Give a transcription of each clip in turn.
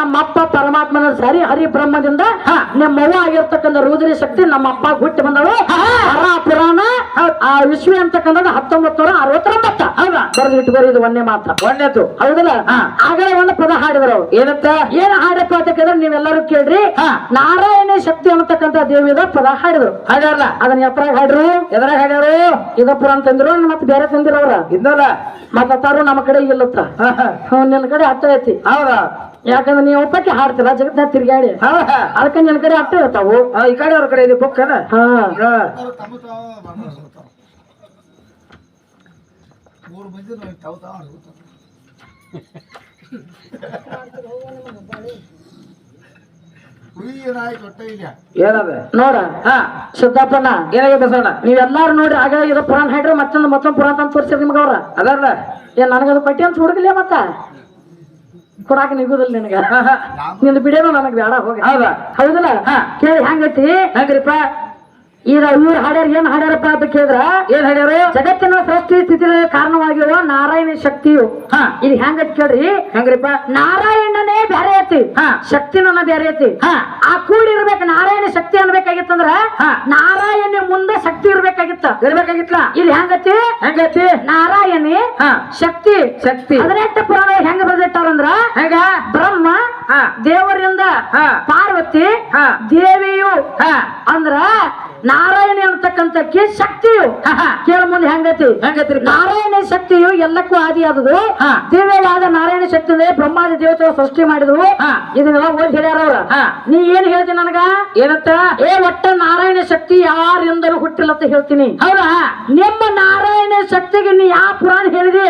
ನಮ್ಮ ಅಪ್ಪ ಪರಮಾತ್ಮನ ಸರಿ ಹರಿ ಬ್ರಹ್ಮದಿಂದ ನಿಮ್ಮ ಅವ್ವ ಆಗಿರ್ತಕ್ಕಂಥ ರುದ್ರಿ ಶಕ್ತಿ ನಮ್ಮ ಅಪ್ಪ ಹುಟ್ಟಿ ಬಂದಳು. ಪುರಾಣ ಆ ವಿಶ್ವ ಅಂತಕ್ಕಂಥದ್ದು 1969 ಹೌದಾ ಬರೆದು ಇಟ್ಕೋರಿ. ಇದು ಒಂದೇ ಮಾತ್ರ ಒಂದೇತು ಹೌದಲ್ಲ. ಆಗಲೇ ಒಂದು ಪದ ಹಾಡಿದ್ರು ಅವ್ರು. ಏನಂತ ಏನ್ ಹಾಡಪ್ಪ ಅಂತಂದ್ರೆ ನೀವೆಲ್ಲರೂ ಕೇಳ್ರಿ. ನಾರಾಯಣ ಶಕ್ತಿ ಅನ್ನತಕ್ಕಂಥ ದೇವಿದ ಪದ ಹಾಡಿದ್ರು. ಹಾಡಲ್ಲ ಅದನ್ನ ಎತ್ತರಾಗ ಹಾಡ್ರು. ಎದ್ರಾಗ ಹಾಡ್ಯಾರು ಇದಪ್ಪುರ ಅಂತಂದ್ರು ಮತ್ತೆ ಬೇರೆ ತಂದಿರವ್ರ ಇನ್ನಲ್ಲ ಮತ್ತ ತಾರು ನಮ್ಮ ಕಡೆ ಇಲ್ಲತ್ತ ನಿನ್ನ ಕಡೆ ಅಟ್ಟ ಐತಿ. ಹೌದಾ ಯಾಕಂದ್ರೆ ನೀವು ಒಪ್ಪಕ್ಕೆ ಹಾಡ್ತೀರ ಜಗತ್ನ ತಿರ್ಗಾಡಿ ಅದಕ್ಕೆ ನಿನ್ನ ಕಡೆ ಅಟ್ಟ ಇರ್ತಾವು. ಈ ಕಡೆ ಅವ್ರ ಕಡೆ ಇದೆ ಬುಕ್ಕನ. ಏನದ ನೋಡ ಸಿದ್ದಪ್ಪನ ಏನಾಗ ಬಸವಣ್ಣ ನೀವೆಲ್ಲಾರು ನೋಡ್ರಿ. ಆಗ ಇದು ಪುರಾಣ ಹಾಡ್ರಿ ಮತ್ತೊಂದು ಪುರಾಣ ಅಂತ ತೋರಿಸಿರ್ ನಿಮ್ಗ ಅವ್ರ ಅದಲ್ಲ ಏನ್ ನನಗದು ಪಟ್ಟಿ ಅಂತ ಹುಡುಗಲಿ ಮತ್ತ ಕೊಡಾಕ ನಿಗುದಿಲ್ಲ ನಿನಗ. ನಿಂದು ಬಿಡೇನು ನನಗ್ ಬೇಡ ಹೋಗಿ. ಹೌದಾ ಹೌದಲ್ಲ. ಕೇಳಿ ಹೆಂಗೈತಿ ಹೆಂಗ್ರಿಪ್ಪ ಈಗ ಇವ್ರು ಹಾಡ್ಯಾರ ಏನ್ ಹಾಡ್ಯಾರಪ್ಪ ಅಂತ ಕೇಳಿದ್ರ ಏನ್ ಹೇಳ್ಯಾರು? ಜಗತ್ತಿನ ಸೃಷ್ಟಿ ಸ್ಥಿತಿ ಕಾರಣವಾಗಿರುವ ನಾರಾಯಣ ಶಕ್ತಿಯು ಇದು ಹೆಂಗೈತಿ ಕೇಳ್ರಿ. ಹೆಂಗ್ರಿಪ್ಪ ನಾರಾಯಣನೇ ಬ್ಯಾರೆ ಐತಿ, ಶಕ್ತಿನ ಬ್ಯಾರೆ ಐತಿ. ಆ ಕೂಡಿರ್ಬೇಕು ನಾರಾಯಣ ಶಕ್ತಿ ಅನ್ಬೇಕಾಗಿತ್ತಂದ್ರ ನಾರಾಯಣ ಮುಂದೆ ಶಕ್ತಿ ಇರ್ಬೇಕಾಗಿತ್ತ. ಇಲ್ಲಿ ಹೆಂಗತಿ ಹೆಂಗೈತಿ ನಾರಾಯಣಿ ಶಕ್ತಿ 18 ಪುರಾಣ ಹೆಂಗ ಬರೆದಿಟ್ಟಾರಂದ್ರ ಹೆಂಗ ಬ್ರಹ್ಮ ದೇವರಿಂದ ಪಾರ್ವತಿ ದೇವಿಯು ಅಂದ್ರ ನಾರಾಯಣಿ ಅಂತಕ್ಕಂಥಕ್ಕೆ ಶಕ್ತಿಯು ಕೇಳ ಮುಂದೆ ಹೆಂಗತಿ ನಾರಾಯಣ ಶಕ್ತಿಯು ಎಲ್ಲಕ್ಕೂ ಆದಿ ಆದದು. ದಿವ್ಯವಾದ ನಾರಾಯಣ ಶಕ್ತಿ ಬ್ರಹ್ಮಾದಿ ದೇವತೆಗಳು ಸೃಷ್ಟಿ ಮಾಡಿದ್ರು. ಇದನ್ನೆಲ್ಲ ಓದಿ ಹೇಳ್ಯಾರ ಅವ್ರ. ನೀ ಏನ್ ಹೇಳ್ತೀನಿ ನನಗ ಏನಂತ ಒಟ್ಟ ನಾರಾಯಣ ಶಕ್ತಿ ಯಾರಿಂದಲೂ ಹುಟ್ಟಿಲ್ಲ ಅಂತ ಹೇಳ್ತೀನಿ. ಹೌದಾ ನಿಮ್ಮ ನಾರಾಯಣ ಶಕ್ತಿಗೆ ನೀ ಯಾವ ಪುರಾಣ ಹೇಳಿದಿ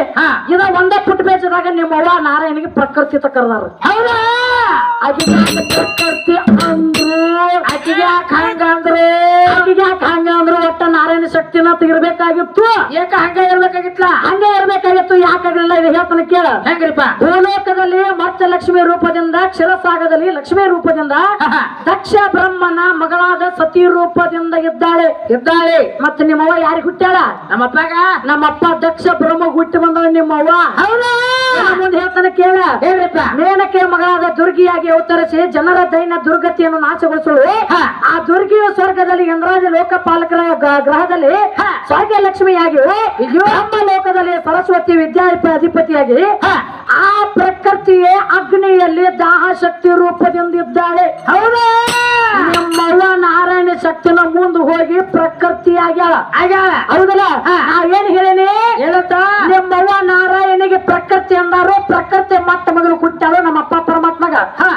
ಇದ ಒಂದ ಪುಟ್ ಬೇಚದಾಗ ನಿಮ್ಮ ಅವ್ವ ನಾರಾಯಣಿಗೆ ಪ್ರಕೃತಿ ಅಂತ ಕರ್ದಾರ. ಹೌದಾ ಪ್ರಕೃತಿ ಅಂದ್ರು ಆಕಿಗೆ ಹಂಗಂದ್ರೆ ಹಂಗಂದ್ರು ಒಟ್ಟ ನಾರಾಯಣ ಶಕ್ತಿನ ತೆಗಿರ್ಬೇಕಾಗಿತ್ತು. ಏಕ ಹಂಗ ಇರ್ಬೇಕಾಗಿತ್ತು. ಯಾಕಾಗಲಿಲ್ಲ ಇದು ಹೇಳ್ತಾನೆ ಕೇಳ. ಹೆಂಗ್ರಿಪ್ಪ ಭೂಲೋಕದಲ್ಲಿ ಮತ್ತೆ ಲಕ್ಷ್ಮೀ ರೂಪದಿಂದ ಕ್ಷೀರಸಾಗರದಲ್ಲಿ ಲಕ್ಷ್ಮೀ ರೂಪದಿಂದ ದಕ್ಷ ಬ್ರಹ್ಮನ ಮಗಳಾದ ಸತಿ ರೂಪದಿಂದ ಇದ್ದಾಳೆ. ಮತ್ತೆ ನಿಮ್ಮವ್ವ ಯಾರಿಗೆ ಹುಟ್ಟ್ಯಾಳ? ನಮ್ಮಪ್ಪ ದಕ್ಷ ಬ್ರಹ್ಮ ಹುಟ್ಟಿ ಬಂದವ ನಿಮ್ಮವ್ವ. ಹೌದಾ ಮುಂದೆ ಹೇಳ್ತಾನೆ ಕೇಳ. ಮೇನಕೆ ಮಗಳಾದ ದುರ್ಗಿಯಾಗಿ ಅವತರಿಸಿ ಜನರ ದೈನ ದುರ್ಗತಿಯನ್ನು ನಾಶಗೊಳಿಸಲು ಆ ದುರ್ಗಿಯ ಸ್ವರ್ಗದಲ್ಲಿ ಯಮರಾಜ ಲೋಕಪಾಲಕರ ಗ್ರಹದಲ್ಲಿ ಸ್ವರ್ಗ ಲಕ್ಷ್ಮಿಯಾಗಿ ಬ್ರಹ್ಮ ಲೋಕದಲ್ಲಿ ಸರಸ್ವತಿ ವಿದ್ಯಾ ಅಧಿಪತಿಯಾಗಿ ಆ ಪ್ರಕೃತಿಯೇ ಅಗ್ನಿಯಲ್ಲಿ ದಾಹ ಶಕ್ತಿ ರೂಪದಿಂದ ಇದ್ದಾಳೆ. ಹೌದಾ ನಮ್ಮವ್ವ ನಾರಾಯಣ ಶಕ್ತಿನ ಮುಂದೆ ಹೋಗಿ ಪ್ರಕೃತಿ ಆಗ್ಯಾಳ. ಹೌದಲ್ಲ. ಏನ್ ಹೇಳೇನಿ ನಿಮ್ಮವ್ವ ನಾರಾಯಣಿಗೆ ಪ್ರಕೃತಿ ಅಂದಾರು. ಪ್ರಕೃತಿ ಮತ್ತ ಮೊದಲು ಹುಟ್ಟಾಳು ನಮ್ಮಪ್ಪ ಪರಮಾತ್ಮಗ.